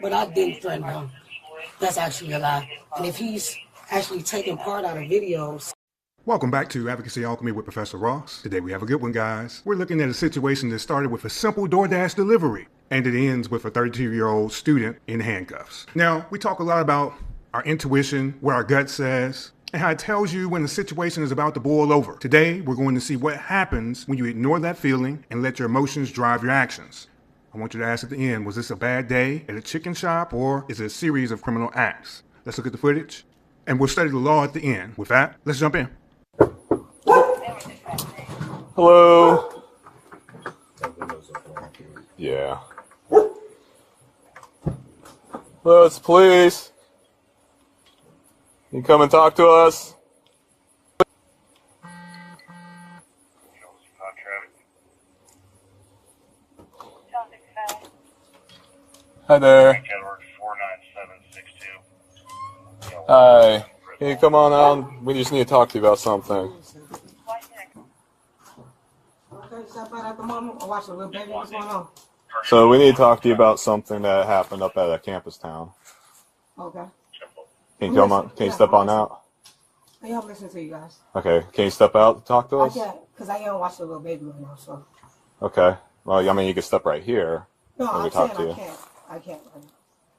but I didn't threaten him. That's actually a lie. And if he's actually taking part out of videos. Welcome back to Advocacy Alchemy with Professor Ross. Today we have a good one, guys. We're looking at a situation that started with a simple DoorDash delivery, and it ends with a 32-year-old student in handcuffs. Now, we talk a lot about our intuition, what our gut says, and how it tells you when the situation is about to boil over. Today, we're going to see what happens when you ignore that feeling and let your emotions drive your actions. I want you to ask at the end, was this a bad day at a chicken shop, or is it a series of criminal acts? Let's look at the footage, and we'll study the law at the end. With that, let's jump in. Hello. Yeah. Hello, it's the police. You come and talk to us? Hi there. Hi. Can you come on out? We just need to talk to you about something. So we need to talk to you about something that happened up at a campus town. Okay. Can you come on? Can you step on out? I am listening to you guys. Okay. Can you step out to talk to us? I can't, because I am watching a little baby right now, so. Okay. Well, I mean, you can step right here. No, I can't. I can't.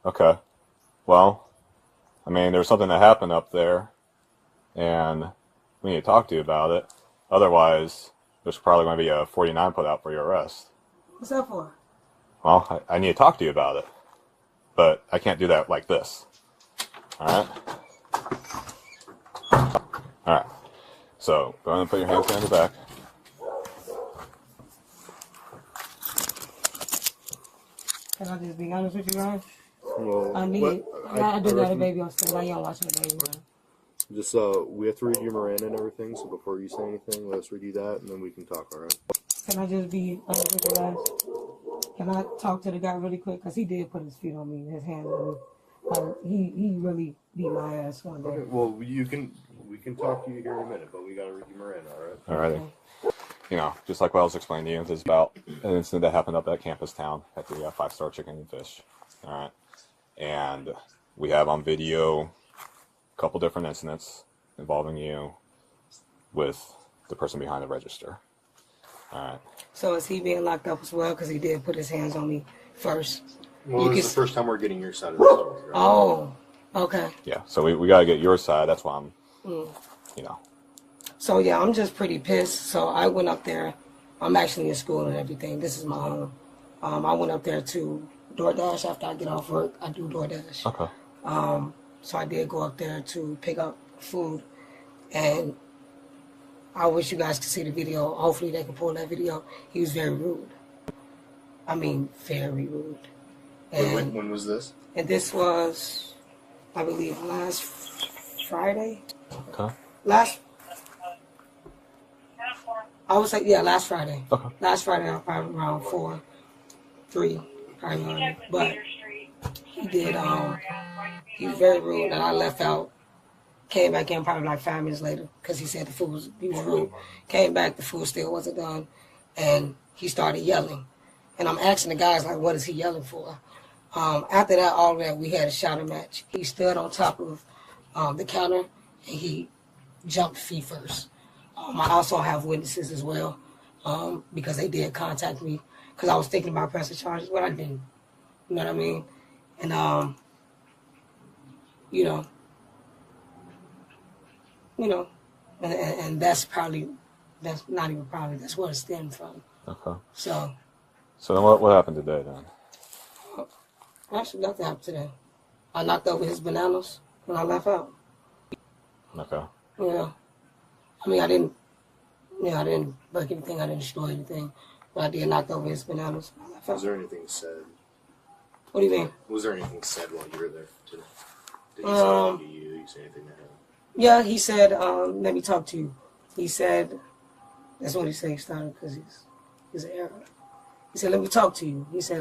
Okay. Well, I mean, there's something that happened up there, and we need to talk to you about it. Otherwise, there's probably going to be a 49 put out for your arrest. What's that for? Well, I need to talk to you about it, but I can't do that like this. All right? All right. So go ahead and put your hands behind your back. Can I just be honest with you guys? Well, I do got a baby on stage. I am watching a baby right. Just we have to read your Miranda and everything. So before you say anything, let us read you that, and then we can talk. All right? Can I just be honest with you guys? Can I talk to the guy really quick? Because he did put his feet on me, his hands on me. He really beat my ass one day. Okay. Well, we can talk to you here in a minute, but we got to read your Miranda. All right? All right. You know, just like what I was explaining to you, this is about an incident that happened up at campus town at the 5-Star Chicken and Fish. All right. And we have on video a couple different incidents involving you with the person behind the register. All right. So is he being locked up as well? Because he did put his hands on me first. Well, this is the first time we're getting your side of the story. Right? Oh, okay. Yeah, so we got to get your side. That's why I'm, you know. So, yeah, I'm just pretty pissed. So I went up there. I'm actually in school and everything. This is my home. I went up there to DoorDash after I get off work. I do DoorDash. Okay. So I did go up there to pick up food. And I wish you guys could see the video. Hopefully they can pull that video. He was very rude. I mean, very rude. And when was this? And this was, I believe, last Friday. Okay. Last Friday. Okay. Last Friday, probably around 4, 3, probably. But he did, he was very rude, and I left out. Came back in probably like 5 minutes later because he said he was rude. Came back, the food still wasn't done, and he started yelling. And I'm asking the guys, like, what is he yelling for? After that, all that, we had a shouting match. He stood on top of the counter, and he jumped feet first. I also have witnesses as well because they did contact me because I was thinking about pressing charges, but I didn't. You know what I mean? And, and that's not even probably, that's where it stemmed from. Okay. So then what happened today then? Actually, nothing happened today. I knocked over his bananas when I left out. Okay. Yeah. I mean, I didn't break anything, I didn't destroy anything, but I did knock over his bananas when I left out. Was there anything said? What do you mean? Was there anything said while you were there today? Did he say anything to you? Did you say anything to him? Yeah, he said, let me talk to you. He said, that's what he said, he started because he's an Arab. He said, let me talk to you. He said,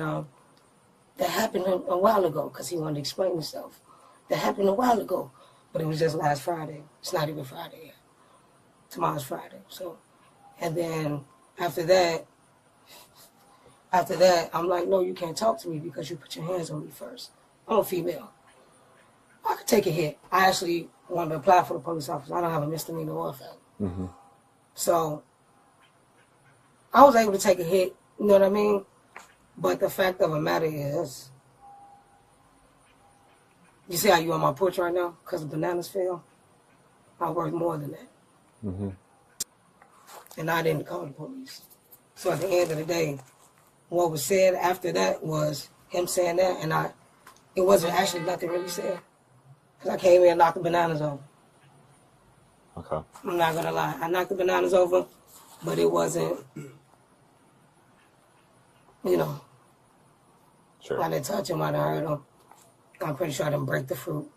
that happened a while ago, because he wanted to explain himself. That happened a while ago, but it was just last Friday. It's not even Friday yet. Tomorrow's Friday. So, and then after that, I'm like, no, you can't talk to me because you put your hands on me first. I'm a female. I could take a hit. I actually wanted to apply for the police officer. I don't have a misdemeanor or a felony. So I was able to take a hit, you know what I mean? But the fact of the matter is, you see how you on my porch right now because the bananas fell? I worth more than that. And I didn't call the police. So at the end of the day, what was said after that was him saying that, and it wasn't actually nothing really said. Because I came in and knocked the bananas over. Okay. I'm not going to lie. I knocked the bananas over, but it wasn't, you know, Sure. I didn't touch him, I didn't hurt him. I'm pretty sure I didn't break the fruit.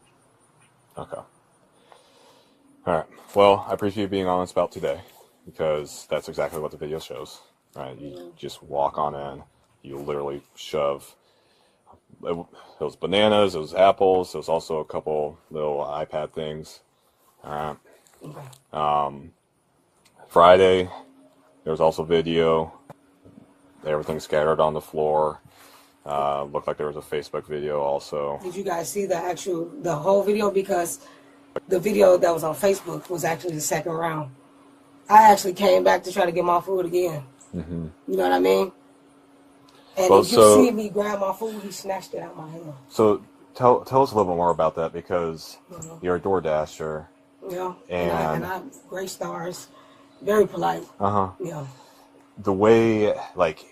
Okay. All right. Well, I appreciate you being honest about today, because that's exactly what the video shows. Right? You just walk on in. You literally shove. It was bananas. It was apples. It was also a couple little iPad things. All right. Okay. Friday, there was also video. Everything scattered on the floor. Looked like there was a Facebook video also. Did you guys see the whole video? Because the video that was on Facebook was actually the second round. I actually came back to try to get my food again. You know what I mean? And Well, if you see me grab my food, he snatched it out of my hand. So tell us a little bit more about that, because you're a DoorDasher. Yeah. And I'm great stars. Very polite. Yeah. The way, like,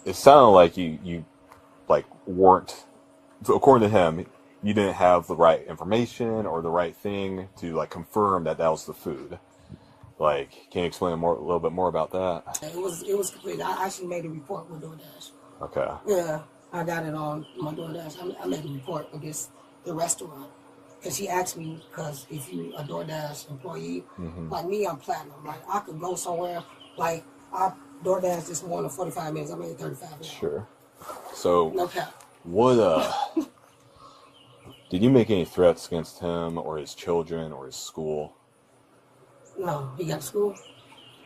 it sounded like you like weren't, according to him, you didn't have the right information or the right thing to like confirm that was the food. Like, can you explain a little bit more about that? It was complete. I actually made a report with DoorDash. Okay. Yeah, I got it on my DoorDash. I made a report against the restaurant. Because he asked me, because if you a DoorDash employee, like me, I'm platinum. Like, I could go somewhere, like, I DoorDash this morning 45 minutes. I made 35 minutes. Sure. So, No cap. what, did you make any threats against him or his children or his school? No, he got school.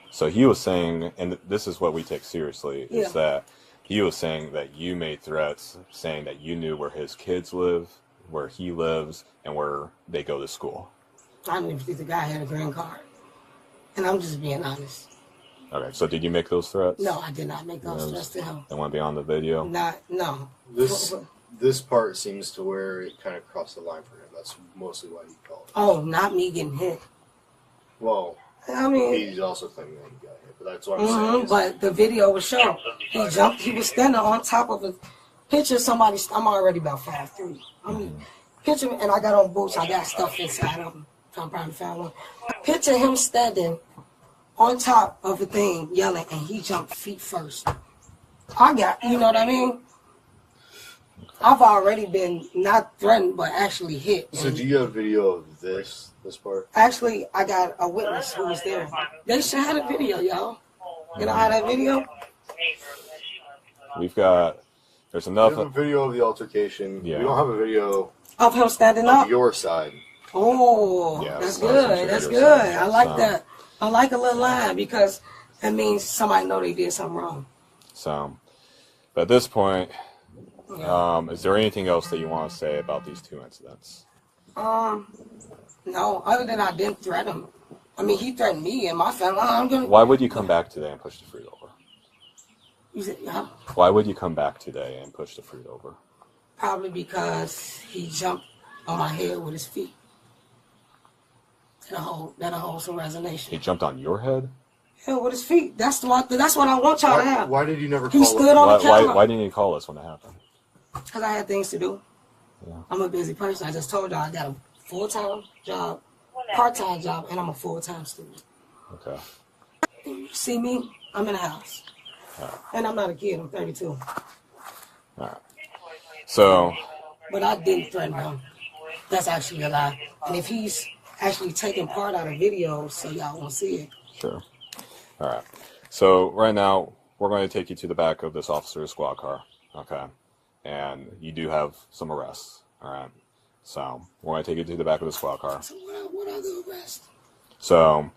So he was saying, and this is what we take seriously, Yeah. is that he was saying that you made threats, saying that you knew where his kids live, where he lives, and where they go to school. I didn't even think the guy had a green card. And I'm just being honest. Okay, so did you make those threats? No, I did not make those threats to him. That went beyond the video? No. This part seems to where it kind of crossed the line for him. That's mostly why he called. Oh, not me getting hit. Well, I mean, he's also claiming that he got hit, but that's what I'm saying. but the video was shown. He jumped. He was standing on top of a picture. Somebody. I'm already about 5'3". I mean, picture, and I got on boots. I got stuff inside of them. So I'm probably found one. Picture him standing on top of a thing, yelling, and he jumped feet first. You know what I mean? I've already been not threatened, but actually hit. So do you have video of this part? Actually, I got a witness who was there. They should have a video, y'all. You know how that video? There's enough. We have a video of the altercation. Yeah. We don't have a video Of him standing of up? your side. Oh, Yeah, that's so good. That's your good. side. I like that. I like a little line because that means somebody know they did something wrong. So, but at this point, is there anything else that you want to say about these two incidents? No, other than I didn't threaten him. I mean, he threatened me and my family. Why would you come back today and push the fruit over? You said, yeah, Why would you come back today and push the fruit over? probably because he jumped on my head with his feet. That'll hold some He resonation. jumped on your head? Yeah, with his feet. That's what I want y'all to have. Why did you never He call stood it? on the camera. Why didn't you call us when it happened? Because I had things to do. Yeah. I'm a busy person. I just told y'all I got a full-time job, part-time job, and I'm a full-time student. Okay. You see me? I'm in the house. And I'm not a kid. I'm 32. All right. So, But I didn't threaten him. That's actually a lie. And if he's actually taking part out of videos so y'all won't see it. sure. All right. So right now, we're going to take you to the back of this officer's squad car. Okay. And you do have some arrests. All right. So we're going to take you to the back of the squad car. So what are the arrests? So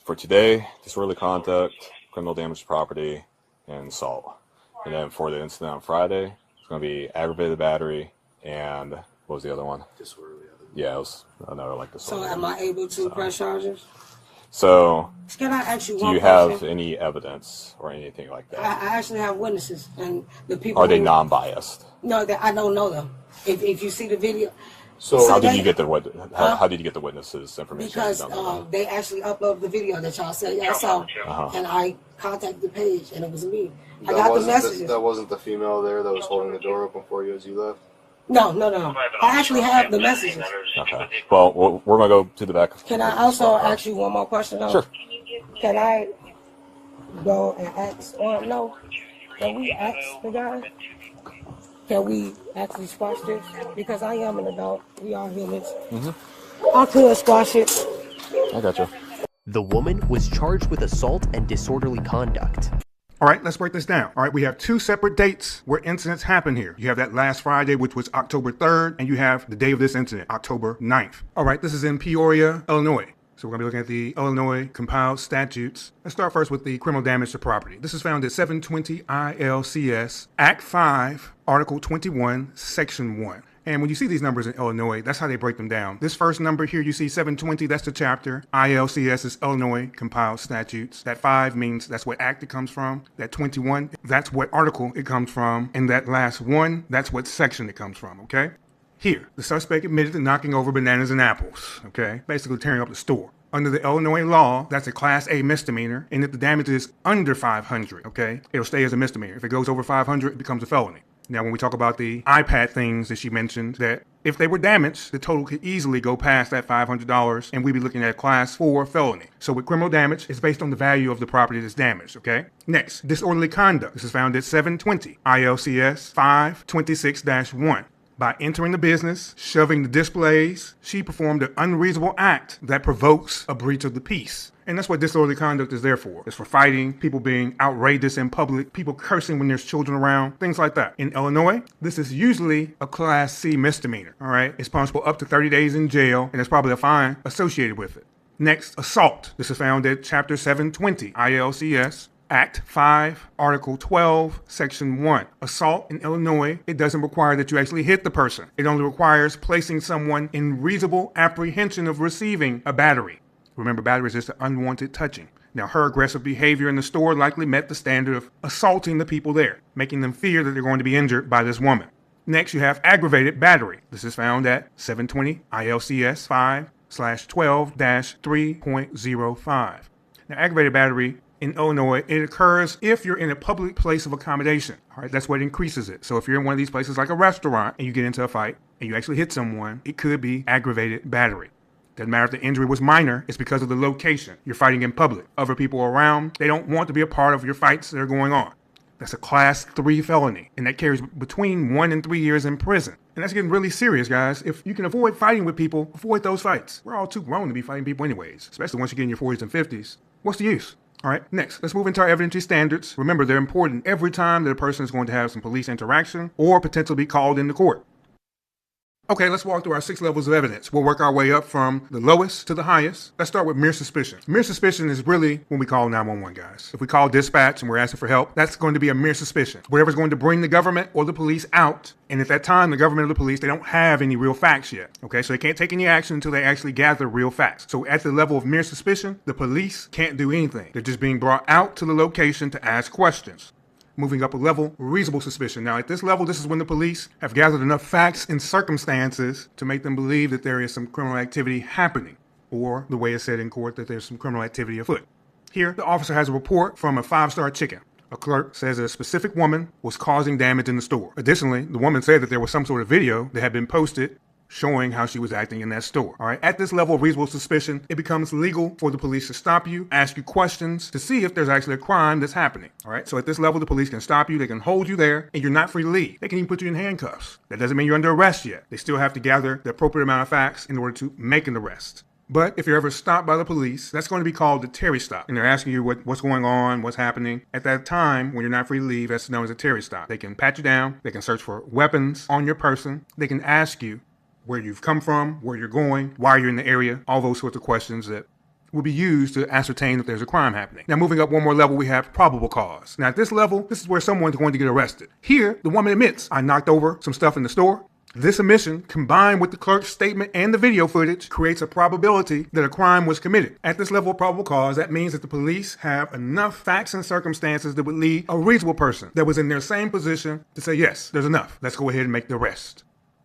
for today, disorderly conduct, criminal damage to property, and assault. And then for the incident on Friday, it's going to be aggravated battery, and what was the other one? Disorderly evidence. Yeah, it was another like So disorderly. am I able to press charges? So, Can I ask you do one you question? have any evidence or anything like that? I actually have witnesses, and the people. Are they who- non-biased? No, I don't know them. If you see the video, So How did they- you get the how did you get the witnesses' information? because You don't know. they actually uploaded the video that y'all said y'all saw, and I contacted the page, and it was me. I got the messages. That wasn't the female there that was holding the door open for you as you left. No. I actually have the messages. Okay. Well, we're gonna go to the back. Can I also ask you one more question? Though? Sure. Can I go and ask, or no? Can we ask the guy? Can we actually squash this? Because I am an adult. We are humans. I could squash it. I got you. The woman was charged with assault and disorderly conduct. All right, let's break this down. All right, we have two separate dates where incidents happen here. You have that last Friday, which was October 3rd, and you have the day of this incident, October 9th. All right, this is in Peoria, Illinois. So we're going to be looking at the Illinois compiled statutes. Let's start first with the criminal damage to property. This is found at 720 ILCS, Act 5, Article 21, Section 1. And when you see these numbers in Illinois, that's how they break them down. This first number here, you see 720, that's the chapter. ILCS is Illinois compiled statutes. That 5 means that's what act it comes from. That 21, that's what article it comes from. And that last 1, that's what section it comes from, okay? Here, the suspect admitted to knocking over bananas and apples, okay? Basically tearing up the store. Under the Illinois law, that's a Class A misdemeanor, and if the damage is under 500, okay, it'll stay as a misdemeanor. If it goes over 500, it becomes a felony. Now, when we talk about the iPad things that she mentioned, that if they were damaged, the total could easily go past that $500, and we'd be looking at a Class 4 felony. So with criminal damage, it's based on the value of the property that's damaged, okay? Next, disorderly conduct. This is found at 720 ILCS 526-1. By entering the business, shoving the displays, she performed an unreasonable act that provokes a breach of the peace. And that's what disorderly conduct is there for. It's for fighting, people being outrageous in public, people cursing when there's children around, things like that. In Illinois, this is usually a Class C misdemeanor, all right? It's punishable up to 30 days in jail, and there's probably a fine associated with it. Next, assault. This is found at Chapter 720, ILCS, Act 5, Article 12, Section 1. Assault in Illinois, it doesn't require that you actually hit the person. It only requires placing someone in reasonable apprehension of receiving a battery. Remember, battery is just unwanted touching. Now, her aggressive behavior in the store likely met the standard of assaulting the people there, making them fear that they're going to be injured by this woman. Next, you have aggravated battery. This is found at 720 ILCS 5/12-3.05. Now, aggravated battery in Illinois, it occurs if you're in a public place of accommodation. All right, that's what increases it. So if you're in one of these places like a restaurant and you get into a fight and you actually hit someone, it could be aggravated battery. Doesn't matter if the injury was minor, it's because of the location. You're fighting in public. Other people around, they don't want to be a part of your fights that are going on. That's a Class 3 felony, and that carries between 1 and 3 years in prison. And that's getting really serious, guys. If you can avoid fighting with people, avoid those fights. We're all too grown to be fighting people anyways, especially once you get in your 40s and 50s. What's the use? All right, next, let's move into our evidentiary standards. Remember, they're important every time that a person is going to have some police interaction or potentially be called into court. Okay, let's walk through our 6 levels of evidence. We'll work our way up from the lowest to the highest. Let's start with mere suspicion. Mere suspicion is really when we call 911, guys. If we call dispatch and we're asking for help, that's going to be a mere suspicion. Whatever's going to bring the government or the police out. And at that time, the government or the police, they don't have any real facts yet. Okay, so they can't take any action until they actually gather real facts. So at the level of mere suspicion, the police can't do anything. They're just being brought out to the location to ask questions. Moving up a level, reasonable suspicion. Now, at this level, this is when the police have gathered enough facts and circumstances to make them believe that there is some criminal activity happening, or the way it's said in court, that there's some criminal activity afoot. Here, the officer has a report from a 5-star chicken. A clerk says that a specific woman was causing damage in the store. Additionally, the woman said that there was some sort of video that had been posted showing how she was acting in that store. All right, at this level of reasonable suspicion, it becomes legal for the police to stop you, ask you questions to see if there's actually a crime that's happening. All right, so at this level, the police can stop you, they can hold you there, and you're not free to leave. They can even put you in handcuffs. That doesn't mean you're under arrest yet. They still have to gather the appropriate amount of facts in order to make an arrest. But if you're ever stopped by the police, that's going to be called the Terry stop. And they're asking you what's going on, what's happening. At that time, when you're not free to leave, that's known as a Terry stop. They can pat you down, they can search for weapons on your person, they can ask you where you've come from, where you're going, why you're in the area, all those sorts of questions that will be used to ascertain if there's a crime happening. Now, moving up one more level, we have probable cause. Now, at this level, this is where someone's going to get arrested. Here, the woman admits, I knocked over some stuff in the store. This omission, combined with the clerk's statement and the video footage, creates a probability that a crime was committed. At this level of probable cause, that means that the police have enough facts and circumstances that would lead a reasonable person that was in their same position to say, yes, there's enough. Let's go ahead and make the arrest.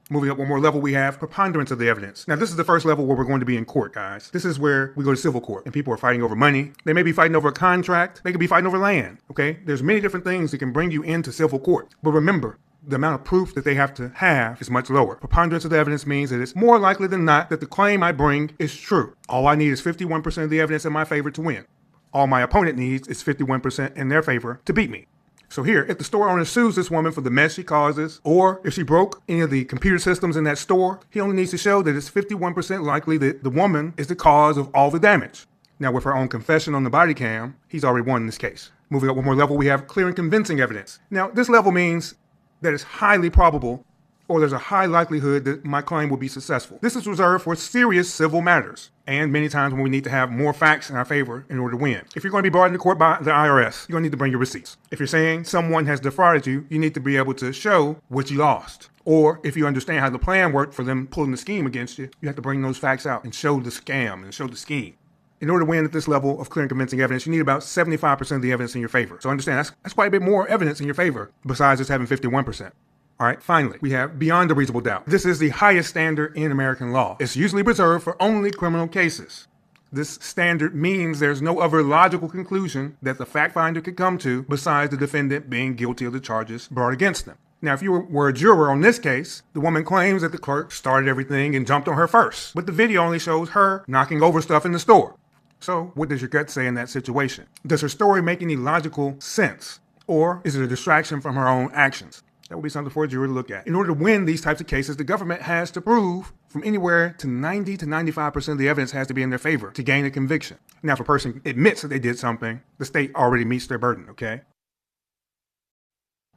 Moving up one more level, we have preponderance of the evidence. Now, this is the first level where we're going to be in court, guys. This is where we go to civil court, and people are fighting over money. They may be fighting over a contract. They could be fighting over land, okay? There's many different things that can bring you into civil court. But remember, the amount of proof that they have to have is much lower. Preponderance of the evidence means that it's more likely than not that the claim I bring is true. All I need is 51% of the evidence in my favor to win. All my opponent needs is 51% in their favor to beat me. So here, if the store owner sues this woman for the mess she causes, or if she broke any of the computer systems in that store, he only needs to show that it's 51% likely that the woman is the cause of all the damage. Now, with her own confession on the body cam, he's already won this case. Moving up one more level, we have clear and convincing evidence. Now, this level means that it's highly probable, or there's a high likelihood that my claim will be successful. This is reserved for serious civil matters, and many times when we need to have more facts in our favor in order to win. If you're going to be brought into court by the IRS, you're going to need to bring your receipts. If you're saying someone has defrauded you, you need to be able to show what you lost. Or if you understand how the plan worked for them pulling the scheme against you, you have to bring those facts out and show the scam and show the scheme. In order to win at this level of clear and convincing evidence, you need about 75% of the evidence in your favor. So understand, that's quite a bit more evidence in your favor besides just having 51%. All right, finally, we have beyond a reasonable doubt. This is the highest standard in American law. It's usually reserved for only criminal cases. This standard means there's no other logical conclusion that the fact finder could come to besides the defendant being guilty of the charges brought against them. Now, if you were a juror on this case, the woman claims that the clerk started everything and jumped on her first, but the video only shows her knocking over stuff in the store. So what does your gut say in that situation? Does her story make any logical sense? Or is it a distraction from her own actions? That would be something for a jury to look at. In order to win these types of cases, the government has to prove from anywhere to 90 to 95% of the evidence has to be in their favor to gain a conviction. Now, if a person admits that they did something, the state already meets their burden, okay?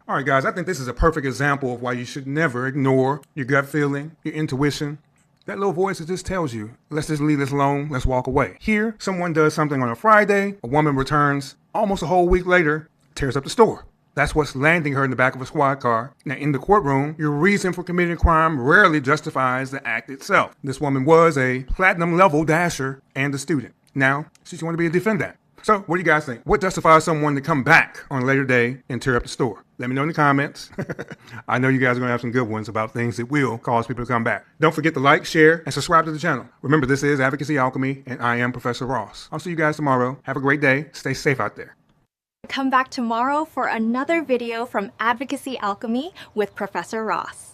All right, guys, I think this is a perfect example of why you should never ignore your gut feeling, your intuition. That little voice that just tells you, let's just leave this alone, let's walk away. Here, someone does something on a Friday, a woman returns almost a whole week later, tears up the store. That's what's landing her in the back of a squad car. Now, in the courtroom, your reason for committing a crime rarely justifies the act itself. This woman was a platinum level dasher and a student. Now, she's going to be a defendant. So, what do you guys think? What justifies someone to come back on a later day and tear up the store? Let me know in the comments. I know you guys are going to have some good ones about things that will cause people to come back. Don't forget to like, share, and subscribe to the channel. Remember, this is Advocacy Alchemy, and I am Professor Ross. I'll see you guys tomorrow. Have a great day. Stay safe out there. Come back tomorrow for another video from Advocacy Alchemy with Professor Ross.